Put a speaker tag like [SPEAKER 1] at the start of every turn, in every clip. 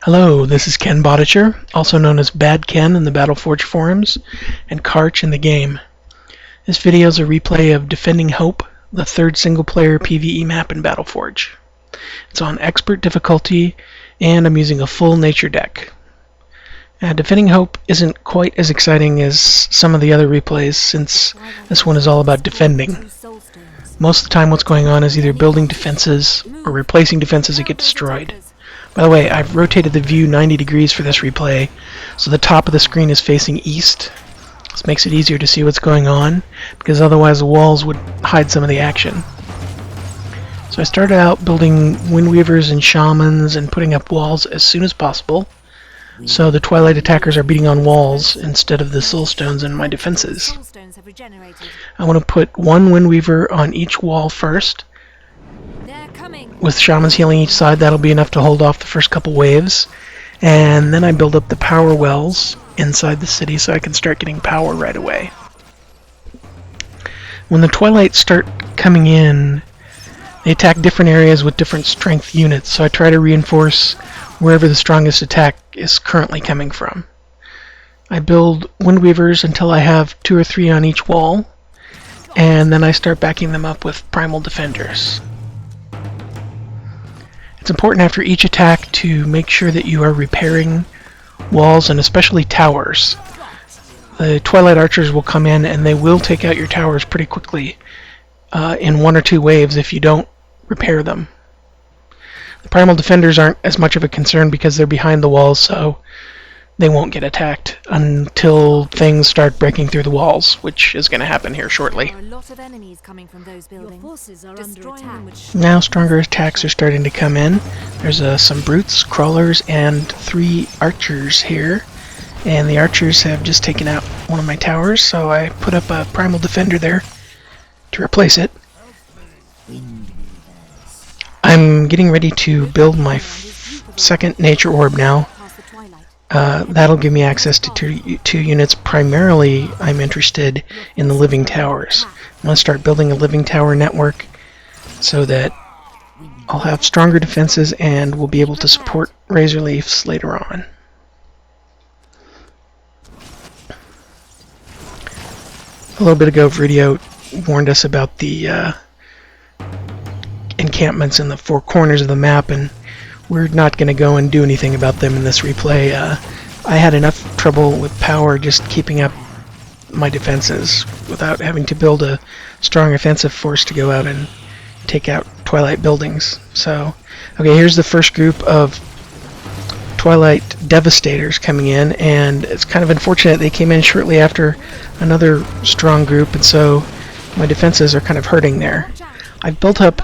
[SPEAKER 1] Hello, this is Ken Bodicher, also known as Bad Ken in the BattleForge forums, and Karch in the game. This video is a replay of Defending Hope, the third single-player PvE map in BattleForge. It's on Expert difficulty, and I'm using a full nature deck. Defending Hope isn't quite as exciting as some of the other replays, since this one is all about defending. Most of the time what's going on is either building defenses or replacing defenses that get destroyed. By the way, I've rotated the view 90 degrees for this replay, so the top of the screen is facing east. This makes it easier to see what's going on, because otherwise the walls would hide some of the action. So I started out building Windweavers and Shamans and putting up walls as soon as possible, so the Twilight attackers are beating on walls instead of the Soulstones in my defenses. I want to put one Windweaver on each wall first. With Shamans healing each side, that'll be enough to hold off the first couple waves. And then I build up the power wells inside the city so I can start getting power right away. When the Twilight start coming in, they attack different areas with different strength units, so I try to reinforce wherever the strongest attack is currently coming from. I build Windweavers until I have 2 or 3 on each wall, and then I start backing them up with Primal Defenders. It's important after each attack to make sure that you are repairing walls and especially towers. The Twilight archers will come in and they will take out your towers pretty quickly in 1 or 2 waves if you don't repair them. The Primal Defenders aren't as much of a concern because they're behind the walls, so they won't get attacked until things start breaking through the walls, which is going to happen here shortly. Now stronger attacks are starting to come in. There's some brutes, crawlers, and 3 archers here. And the archers have just taken out one of my towers, so I put up a Primal Defender there to replace it. I'm getting ready to build my second Nature Orb now. That'll give me access to two units. Primarily, I'm interested in the living towers. I'm going to start building a living tower network so that I'll have stronger defenses and will be able to support Razor Leafs later on. A little bit ago, video warned us about the encampments in the 4 corners of the map, and we're not going to go and do anything about them in this replay. I had enough trouble with power just keeping up my defenses without having to build a strong offensive force to go out and take out Twilight buildings. So, okay, here's the first group of Twilight Devastators coming in, and it's kind of unfortunate they came in shortly after another strong group, and so my defenses are kind of hurting there. I've built up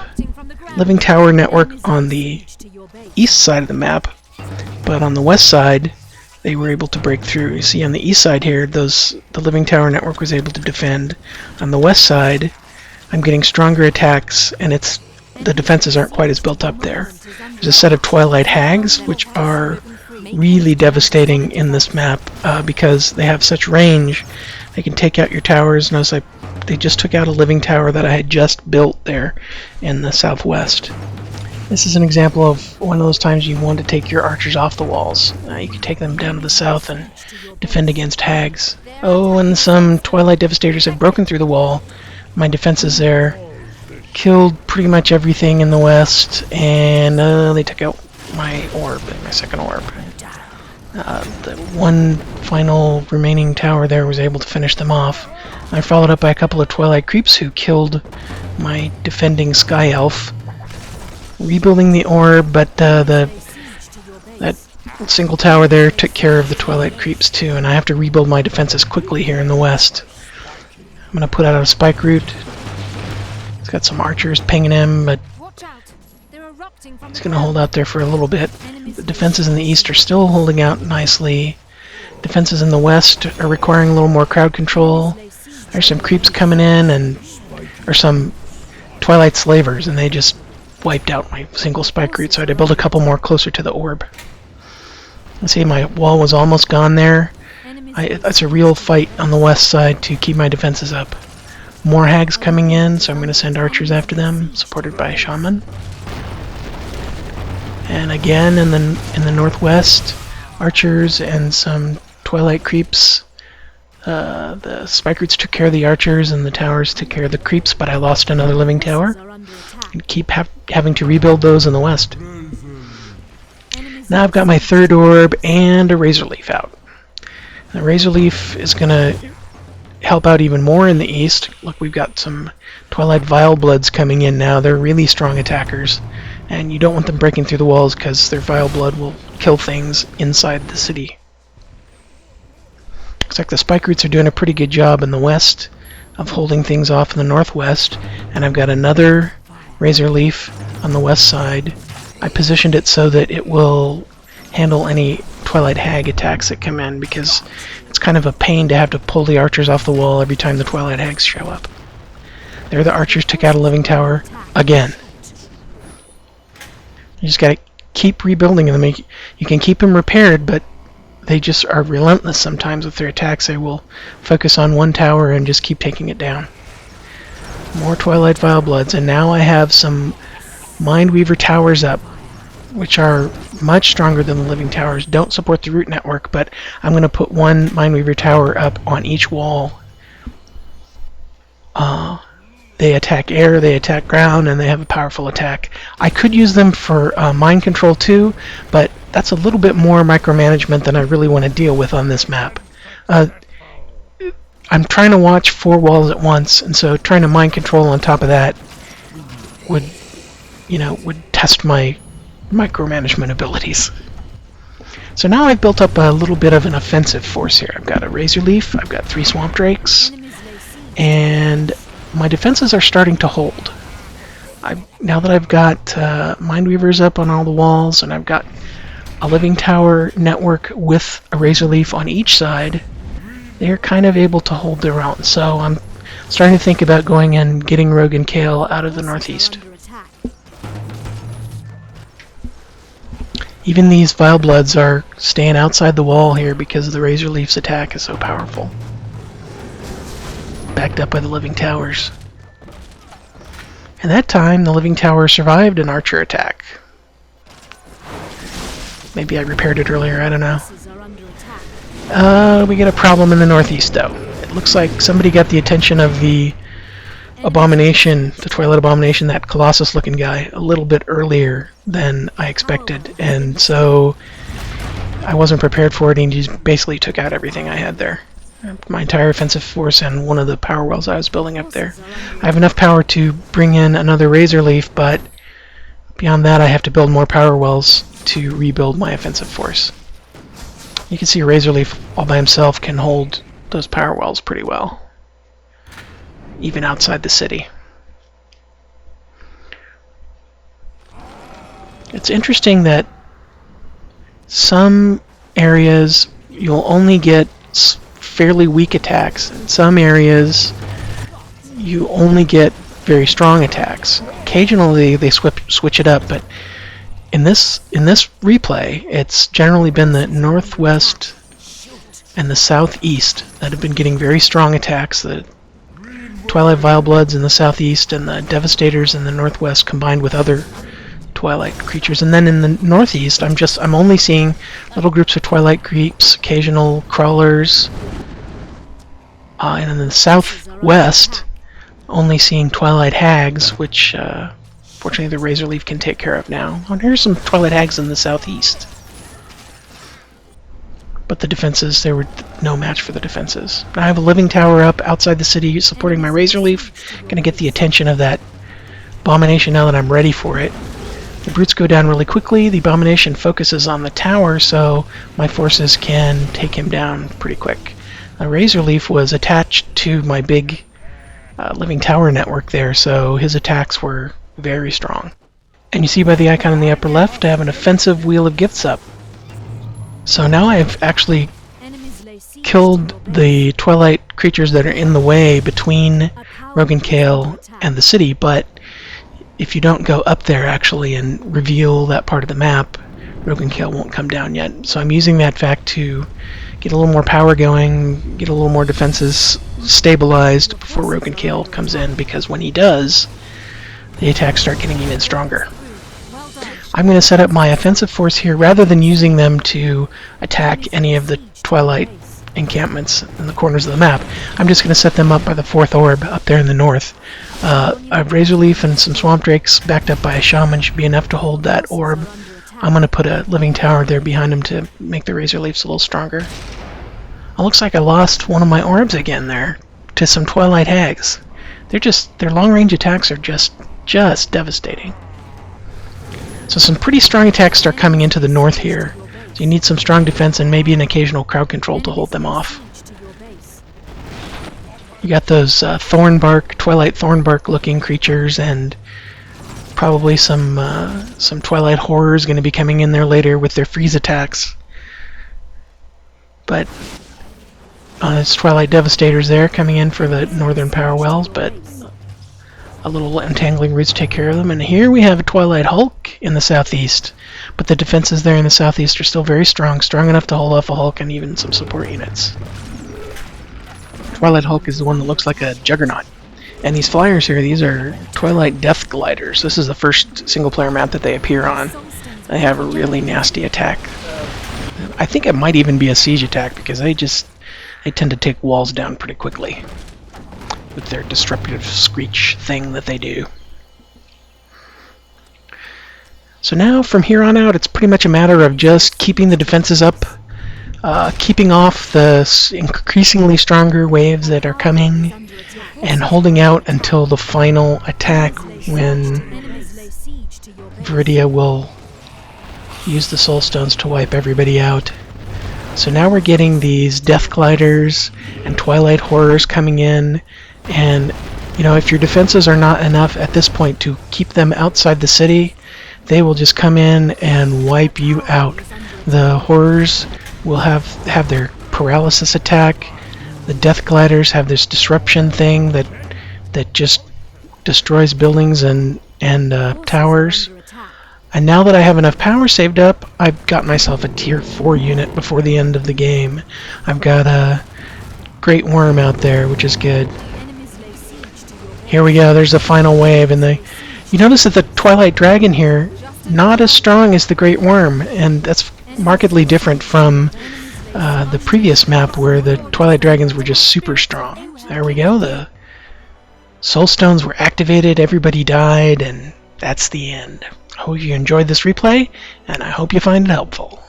[SPEAKER 1] Living Tower network on the east side of the map, but on the west side they were able to break through. You see on the east side here, the Living Tower network was able to defend. On the west side, I'm getting stronger attacks, and the defenses aren't quite as built up there. There's a set of Twilight Hags, which are really devastating in this map because they have such range. They can take out your towers. Notice they just took out a living tower that I had just built there in the southwest. This is an example of one of those times you want to take your archers off the walls. You can take them down to the south and defend against hags. Oh, and some Twilight Devastators have broken through the wall. My defenses there killed pretty much everything in the west, and they took out my orb, my second orb. The one final remaining tower there was able to finish them off. I followed up by a couple of Twilight Creeps who killed my defending Sky Elf. Rebuilding the orb, but that single tower there took care of the Twilight Creeps too, and I have to rebuild my defenses quickly here in the west. I'm going to put out a Spike Root. It's got some archers pinging him, but it's going to hold out there for a little bit. The defenses in the east are still holding out nicely. Defenses in the west are requiring a little more crowd control. There's some creeps coming in, or some Twilight Slavers, and they just wiped out my single Spike Root, so I had to build a couple more closer to the orb. You see, my wall was almost gone there. It's a real fight on the west side to keep my defenses up. More hags coming in, so I'm going to send archers after them, supported by a shaman. And again in the northwest, archers and some Twilight creeps. The spike roots took care of the archers and the towers took care of the creeps, but I lost another living tower and keep having to rebuild those in the west. Now I've got my third orb and a Razor Leaf out. The Razor Leaf is going to help out even more in the east. Look, we've got some Twilight Vile Bloods coming in now. They're really strong attackers, and you don't want them breaking through the walls because their Vile Blood will kill things inside the city. Looks like the Spike Roots are doing a pretty good job in the west of holding things off in the northwest, and I've got another Razor Leaf on the west side. I positioned it so that it will handle any Twilight Hag attacks that come in, because it's kind of a pain to have to pull the archers off the wall every time the Twilight Hags show up. There the archers took out a living tower again. You just gotta keep rebuilding them. You can keep them repaired, but they just are relentless sometimes with their attacks. They will focus on one tower and just keep taking it down. More Twilight Vile Bloods, and now I have some Mindweaver towers up, which are much stronger than the living towers. Don't support the root network, but I'm going to put one Mindweaver tower up on each wall. They attack air, they attack ground, and they have a powerful attack. I could use them for mind control too, but that's a little bit more micromanagement than I really want to deal with on this map. I'm trying to watch 4 walls at once, and so trying to mind control on top of that would test my micromanagement abilities. So now I've built up a little bit of an offensive force here. I've got a Razor Leaf, I've got 3 Swamp Drakes, and my defenses are starting to hold. Now that I've got Mindweavers up on all the walls, and I've got a living tower network with a Razor Leaf on each side, they're kind of able to hold their own. So I'm starting to think about going and getting Rogan Kale out of the northeast. Even these Vile Bloods are staying outside the wall here because the Razor Leaf's attack is so powerful. Backed up by the living towers. And that time, the living tower survived an archer attack. Maybe I repaired it earlier, I don't know. We get a problem in the northeast, though. It looks like somebody got the attention of the Abomination, the Twilight Abomination, that Colossus-looking guy, a little bit earlier than I expected, and so I wasn't prepared for it, and he just basically took out everything I had there. My entire offensive force and one of the power wells I was building up there. I have enough power to bring in another Razor Leaf, but beyond that I have to build more power wells to rebuild my offensive force. You can see a Razor Leaf all by himself can hold those power wells pretty well, even outside the city. It's interesting that some areas you'll only get fairly weak attacks. In some areas you only get very strong attacks. Occasionally they switch it up, but in this replay it's generally been the northwest and the southeast that have been getting very strong attacks. The Twilight Vile Bloods in the southeast and the Devastators in the northwest combined with other Twilight creatures. And then in the northeast I'm only seeing little groups of Twilight creeps, occasional crawlers, and in the southwest only seeing Twilight Hags, which fortunately the Razor Leaf can take care of now. And here's some Twilight Hags in the southeast. But the defenses, they were no match for the defenses. I have a living tower up outside the city supporting my Razor Leaf. Gonna get the attention of that Abomination now that I'm ready for it. The brutes go down really quickly. The Abomination focuses on the tower, so my forces can take him down pretty quick. The Razor Leaf was attached to my big living tower network there, so his attacks were very strong. And you see by the icon in the upper left, I have an offensive Wheel of Gifts up. So now I've actually killed the Twilight creatures that are in the way between Rogan Kale and the city, but if you don't go up there actually and reveal that part of the map, Rogan Kale won't come down yet. So I'm using that fact to get a little more power going, get a little more defenses stabilized before Rogan Kale comes in, because when he does, the attacks start getting even stronger. I'm going to set up my offensive force here rather than using them to attack any of the Twilight encampments in the corners of the map. I'm just going to set them up by the 4th orb up there in the north. A Razor Leaf and some Swamp Drakes backed up by a Shaman should be enough to hold that orb. I'm going to put a Living Tower there behind him to make the Razor Leafs a little stronger. It looks like I lost one of my orbs again there to some Twilight Hags. Their long-range attacks are just devastating. So some pretty strong attacks start coming into the north here. So you need some strong defense and maybe an occasional crowd control to hold them off. You got those Twilight Thornbark looking creatures, and probably some Twilight Horrors going to be coming in there later with their freeze attacks. But it's Twilight Devastators there coming in for the northern power wells, but a little entangling roots take care of them. And here we have a Twilight Hulk in the southeast, but the defenses there in the southeast are still very strong enough to hold off a Hulk and even some support units. Twilight Hulk is the one that looks like a juggernaut. And these flyers here, these are Twilight Death Gliders. This is the first single-player map that they appear on. They have a really nasty attack. I think it might even be a siege attack because they tend to take walls down pretty quickly with their disruptive screech thing that they do. So now from here on out it's pretty much a matter of just keeping the defenses up, keeping off the increasingly stronger waves that are coming, and holding out until the final attack when Viridia will use the Soul Stones to wipe everybody out. So now we're getting these Death Gliders and Twilight Horrors coming in, and if your defenses are not enough at this point to keep them outside the city, they will just come in and wipe you out. The Horrors will have their paralysis attack. The Death Gliders have this disruption thing that just destroys buildings and towers. And now that I have enough power saved up, I've got myself a tier 4 unit before the end of the game. I've got a Great Worm out there, which is good. Here we go, there's the final wave, and you notice that the Twilight Dragon here, not as strong as the Great Worm, and that's markedly different from the previous map where the Twilight Dragons were just super strong. There we go, the Soul Stones were activated, everybody died, and that's the end. I hope you enjoyed this replay, and I hope you find it helpful.